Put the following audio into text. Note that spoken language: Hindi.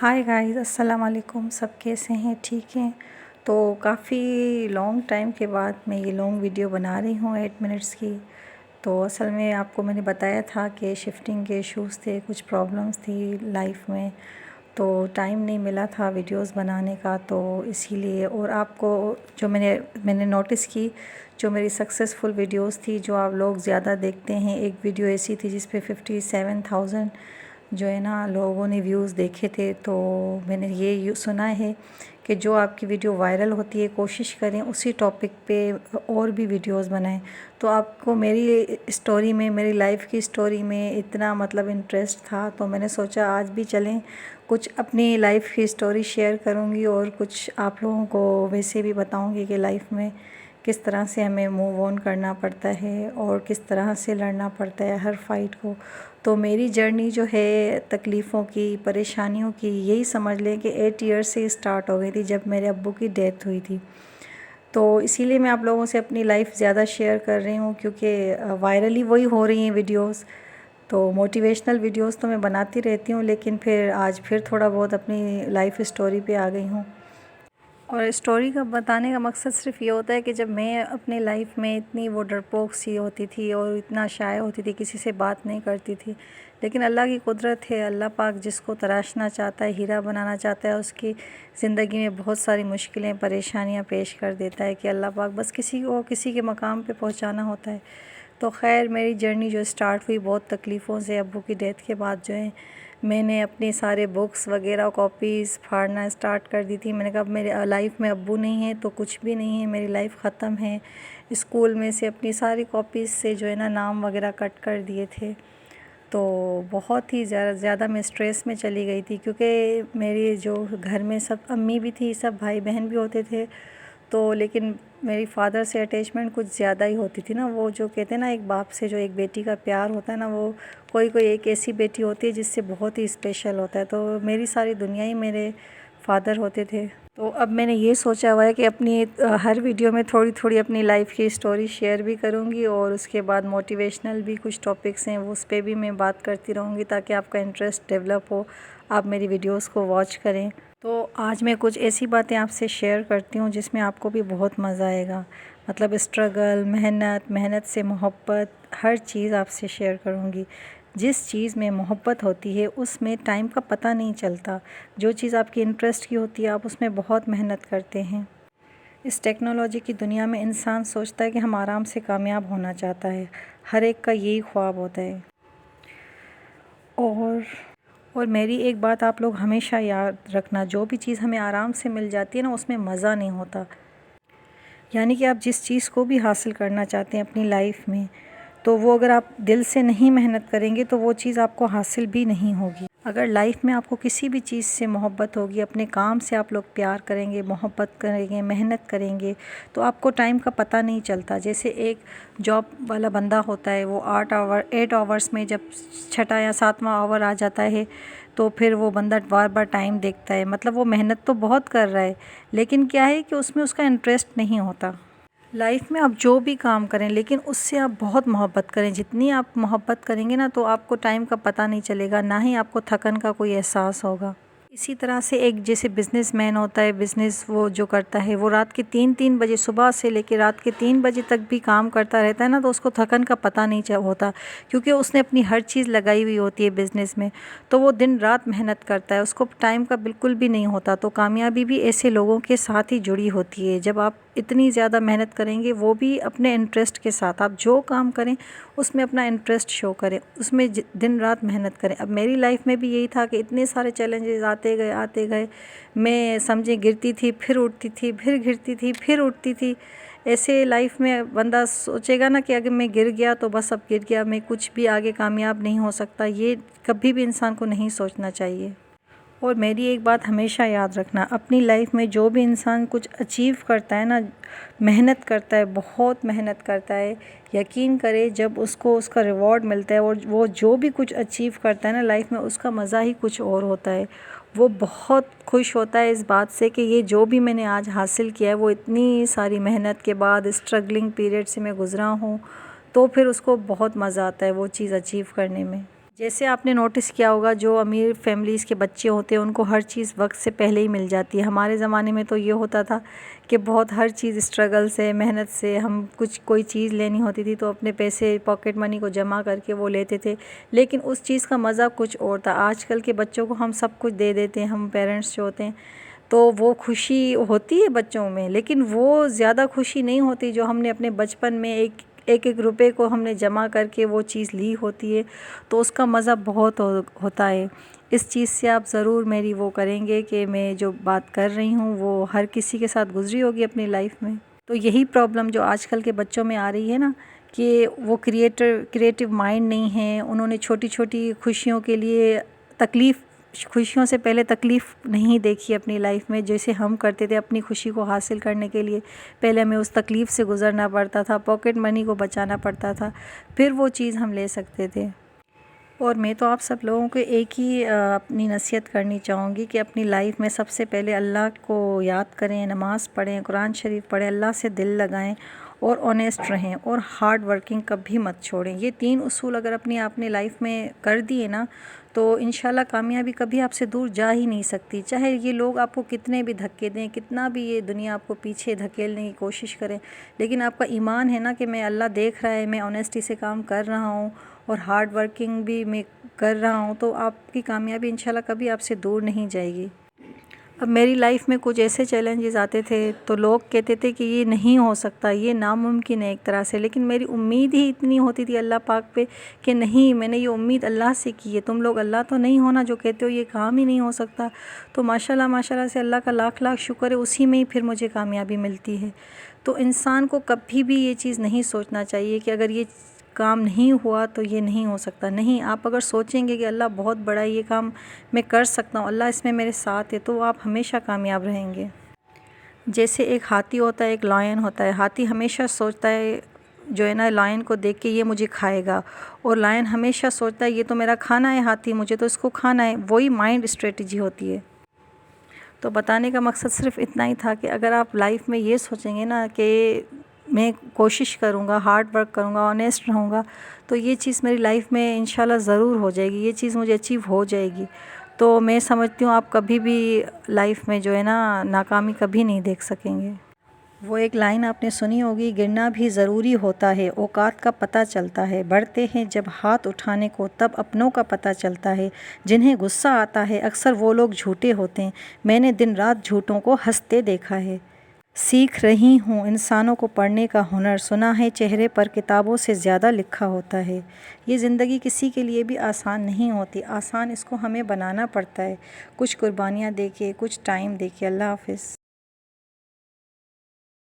हाय गाइस, अस्सलाम वालेकुम। सब कैसे हैं? ठीक हैं? तो काफ़ी लॉन्ग टाइम के बाद मैं ये लॉन्ग वीडियो बना रही हूँ 8 मिनट्स की। तो असल में आपको मैंने बताया था कि शिफ्टिंग के इश्यूज़ थे, कुछ प्रॉब्लम्स थी लाइफ में, तो टाइम नहीं मिला था वीडियोस बनाने का। तो इसीलिए और आपको जो मैंने नोटिस की, जो मेरी सक्सेसफुल वीडियोस थी, जो आप लोग ज़्यादा देखते हैं, एक वीडियो ऐसी थी जिस पे 57,000 जो है ना लोगों ने व्यूज़ देखे थे। तो मैंने ये सुना है कि जो आपकी वीडियो वायरल होती है, कोशिश करें उसी टॉपिक पे और भी वीडियोस बनाएं। तो आपको मेरी स्टोरी में, मेरी लाइफ की स्टोरी में इतना मतलब इंटरेस्ट था, तो मैंने सोचा आज भी चलें, कुछ अपनी लाइफ की स्टोरी शेयर करूंगी और कुछ आप लोगों को वैसे भी बताऊंगी कि लाइफ में किस तरह से हमें मूव ऑन करना पड़ता है और किस तरह से लड़ना पड़ता है हर फाइट को। तो मेरी जर्नी जो है तकलीफ़ों की, परेशानियों की, यही समझ लें कि 8 ईयर्स से स्टार्ट हो गई थी जब मेरे अब्बू की डेथ हुई थी। तो इसीलिए मैं आप लोगों से अपनी लाइफ ज़्यादा शेयर कर रही हूँ, क्योंकि वायरली वही हो रही हैं वीडियोस। तो मोटिवेशनल वीडियोस तो मैं बनाती रहती हूँ, लेकिन फिर आज फिर थोड़ा बहुत अपनी लाइफ स्टोरी पे आ गई हूँ। और स्टोरी का बताने का मकसद सिर्फ ये होता है कि जब मैं अपनी लाइफ में इतनी वो डरपोक सी होती थी और इतना शाय होती थी, किसी से बात नहीं करती थी, लेकिन अल्लाह की कुदरत है, अल्लाह पाक जिसको तराशना चाहता है, हीरा बनाना चाहता है, उसकी ज़िंदगी में बहुत सारी मुश्किलें, परेशानियां पेश कर देता है कि अल्लाह पाक बस किसी को किसी के मकाम पे पहुंचाना होता है। तो खैर, मेरी जर्नी जो स्टार्ट हुई बहुत तकलीफ़ों से, अब्बू की डेथ के बाद जो है मैंने अपने सारे बुक्स वगैरह कॉपीज़ फाड़ना स्टार्ट कर दी थी। मैंने कहा अब मेरे लाइफ में अब्बू नहीं है तो कुछ भी नहीं है, मेरी लाइफ ख़त्म है। स्कूल में से अपनी सारी कॉपीज़ से जो है ना नाम वगैरह कट कर दिए थे। तो बहुत ही ज़्यादा मैं स्ट्रेस में चली गई थी, क्योंकि मेरी जो घर में सब अम्मी भी थी, सब भाई बहन भी होते थे। तो लेकिन मेरी फ़ादर से अटैचमेंट कुछ ज़्यादा ही होती थी ना। वो जो कहते हैं ना, एक बाप से जो एक बेटी का प्यार होता है ना, वो कोई कोई एक ऐसी बेटी होती है जिससे बहुत ही स्पेशल होता है। तो मेरी सारी दुनिया ही मेरे फ़ादर होते थे। तो अब मैंने ये सोचा हुआ है कि अपनी हर वीडियो में थोड़ी थोड़ी अपनी लाइफ की स्टोरी शेयर भी करूँगी, और उसके बाद मोटिवेशनल भी कुछ टॉपिक्स हैं वो उस पर भी मैं बात करती रहूँगी, ताकि आपका इंटरेस्ट डेवलप हो, आप मेरी वीडियोस को वॉच करें। तो आज मैं कुछ ऐसी बातें आपसे शेयर करती हूँ जिसमें आपको भी बहुत मज़ा आएगा। मतलब स्ट्रगल, मेहनत से मोहब्बत, हर चीज़ आपसे शेयर करूँगी। जिस चीज़ में मोहब्बत होती है उसमें टाइम का पता नहीं चलता। जो चीज़ आपकी इंटरेस्ट की होती है आप उसमें बहुत मेहनत करते हैं। इस टेक्नोलॉजी की दुनिया में इंसान सोचता है कि हम आराम से कामयाब होना चाहता है, हर एक का यही ख्वाब होता है। और और मेरी एक बात आप लोग हमेशा याद रखना, जो भी चीज़ हमें आराम से मिल जाती है ना, उसमें मज़ा नहीं होता। यानी कि आप जिस चीज़ को भी हासिल करना चाहते हैं अपनी लाइफ में, तो वो अगर आप दिल से नहीं मेहनत करेंगे तो वो चीज़ आपको हासिल भी नहीं होगी। अगर लाइफ में आपको किसी भी चीज़ से मोहब्बत होगी, अपने काम से आप लोग प्यार करेंगे, मोहब्बत करेंगे, मेहनत करेंगे, तो आपको टाइम का पता नहीं चलता। जैसे एक जॉब वाला बंदा होता है, वो 8 आवर्स में जब छठा या सातवां आवर आ जाता है, तो फिर वो बंदा बार बार टाइम देखता है। मतलब वो मेहनत तो बहुत कर रहा है, लेकिन क्या है कि उसमें उसका इंटरेस्ट नहीं होता। लाइफ में आप जो भी काम करें, लेकिन उससे आप बहुत मोहब्बत करें। जितनी आप मोहब्बत करेंगे ना, तो आपको टाइम का पता नहीं चलेगा, ना ही आपको थकन का कोई एहसास होगा। इसी तरह से एक जैसे बिजनेसमैन होता है, बिज़नेस वो जो करता है, वो रात के 3-3 बजे, सुबह से लेकर रात के 3 बजे तक भी काम करता रहता है ना, तो उसको थकन का पता नहीं होता, क्योंकि उसने अपनी हर चीज़ लगाई हुई होती है बिज़नेस में। तो वो दिन रात मेहनत करता है, उसको टाइम का बिल्कुल भी नहीं होता। तो कामयाबी भी ऐसे लोगों के साथ ही जुड़ी होती है। जब आप इतनी ज़्यादा मेहनत करेंगे, वो भी अपने इंटरेस्ट के साथ, आप जो काम करें उसमें अपना इंटरेस्ट शो करें, उसमें दिन रात मेहनत करें। अब मेरी लाइफ में भी यही था कि इतने सारे चैलेंजेस आते गए, मैं समझे गिरती थी, फिर उठती थी, फिर गिरती थी, फिर उठती थी। ऐसे लाइफ में बंदा सोचेगा ना कि अगर मैं गिर गया तो बस अब गिर गया, मैं कुछ भी आगे कामयाब नहीं हो सकता, ये कभी भी इंसान को नहीं सोचना चाहिए। और मेरी एक बात हमेशा याद रखना, अपनी लाइफ में जो भी इंसान कुछ अचीव करता है ना, मेहनत करता है, बहुत मेहनत करता है, यकीन करे जब उसको उसका रिवॉर्ड मिलता है, और वो जो भी कुछ अचीव करता है ना लाइफ में, उसका मज़ा ही कुछ और होता है। वो बहुत खुश होता है इस बात से कि ये जो भी मैंने आज हासिल किया है, वो इतनी सारी मेहनत के बाद, स्ट्रगलिंग पीरियड से मैं गुज़रा हूँ, तो फिर उसको बहुत मज़ा आता है वो चीज़ अचीव करने में। जैसे आपने नोटिस किया होगा, जो अमीर फैमिलीज़ के बच्चे होते हैं उनको हर चीज़ वक्त से पहले ही मिल जाती है। हमारे ज़माने में तो ये होता था कि बहुत हर चीज़ स्ट्रगल से, मेहनत से, हम कोई चीज़ लेनी होती थी तो अपने पैसे, पॉकेट मनी को जमा करके वो लेते थे, लेकिन उस चीज़ का मज़ा कुछ और था। आजकल के बच्चों को हम सब कुछ दे देते हैं, हम पेरेंट्स जो होते हैं, तो वो खुशी होती है बच्चों में, लेकिन वो ज़्यादा खुशी नहीं होती जो हमने अपने बचपन में एक रुपए को हमने जमा करके वो चीज़ ली होती है, तो उसका मज़ा बहुत होता है। इस चीज़ से आप ज़रूर मेरी वो करेंगे कि मैं जो बात कर रही हूँ वो हर किसी के साथ गुजरी होगी अपनी लाइफ में। तो यही प्रॉब्लम जो आजकल के बच्चों में आ रही है ना, कि वो क्रिएटिव माइंड नहीं है, उन्होंने छोटी छोटी खुशियों के लिए खुशियों से पहले तकलीफ़ नहीं देखी अपनी लाइफ में। जैसे हम करते थे अपनी खुशी को हासिल करने के लिए, पहले हमें उस तकलीफ़ से गुज़रना पड़ता था, पॉकेट मनी को बचाना पड़ता था, फिर वो चीज़ हम ले सकते थे। और मैं तो आप सब लोगों को एक ही अपनी नसीहत करनी चाहूँगी कि अपनी लाइफ में सबसे पहले अल्लाह को याद करें, नमाज़ पढ़ें, कुरान शरीफ पढ़ें, अल्लाह से दिल लगाएं और ऑनेस्ट रहें और हार्ड वर्किंग कभी मत छोड़ें। ये 3 उसूल अगर आपने लाइफ में कर दिए ना, तो इंशाल्लाह कामयाबी कभी आपसे दूर जा ही नहीं सकती। चाहे ये लोग आपको कितने भी धक्के दें, कितना भी ये दुनिया आपको पीछे धकेलने की कोशिश करे, लेकिन आपका ईमान है ना कि मैं, अल्लाह देख रहा है, मैं ऑनेस्टी से काम कर रहा हूँ और हार्ड वर्किंग भी मैं कर रहा हूँ, तो आपकी कामयाबी इंशाल्लाह कभी आपसे दूर नहीं जाएगी। अब मेरी लाइफ में कुछ ऐसे चैलेंजेस आते थे तो लोग कहते थे कि ये नहीं हो सकता, ये नामुमकिन है एक तरह से, लेकिन मेरी उम्मीद ही इतनी होती थी अल्लाह पाक पे कि नहीं, मैंने ये उम्मीद अल्लाह से की है। तुम लोग अल्लाह तो नहीं हो ना जो कहते हो ये काम ही नहीं हो सकता। तो माशाल्लाह माशाल्लाह से अल्लाह का लाख लाख शुक्र है, उसी में ही फिर मुझे कामयाबी मिलती है। तो इंसान को कभी भी ये चीज़ नहीं सोचना चाहिए कि अगर ये काम नहीं हुआ तो ये नहीं हो सकता। नहीं, आप अगर सोचेंगे कि अल्लाह बहुत बड़ा है, ये काम मैं कर सकता हूँ, अल्लाह इसमें मेरे साथ है, तो आप हमेशा कामयाब रहेंगे। जैसे एक हाथी होता है, एक लायन होता है। हाथी हमेशा सोचता है जो है ना, लायन को देख के ये मुझे खाएगा, और लायन हमेशा सोचता है ये तो मेरा खाना है हाथी, मुझे तो इसको खाना है। वही माइंड स्ट्रेटजी होती है। तो बताने का मकसद सिर्फ इतना ही था कि अगर आप लाइफ में ये सोचेंगे ना कि मैं कोशिश करूँगा, हार्ड वर्क करूँगा, ऑनेस्ट रहूँगा, तो ये चीज़ मेरी लाइफ में इंशाल्लाह ज़रूर हो जाएगी, ये चीज़ मुझे अचीव हो जाएगी। तो मैं समझती हूँ आप कभी भी लाइफ में जो है ना, नाकामी कभी नहीं देख सकेंगे। वो एक लाइन आपने सुनी होगी, गिरना भी ज़रूरी होता है, औकात का पता चलता है, बढ़ते हैं जब हाथ उठाने को तब अपनों का पता चलता है, जिन्हें गुस्सा आता है अक्सर वो लोग झूठे होते हैं, मैंने दिन रात झूठों को हंसते देखा है। सीख रही हूँ इंसानों को पढ़ने का हुनर, सुना है चेहरे पर किताबों से ज़्यादा लिखा होता है। ये ज़िंदगी किसी के लिए भी आसान नहीं होती, आसान इसको हमें बनाना पड़ता है, कुछ कुर्बानियाँ दे के, कुछ टाइम दे के। अल्लाह हाफ़िज़।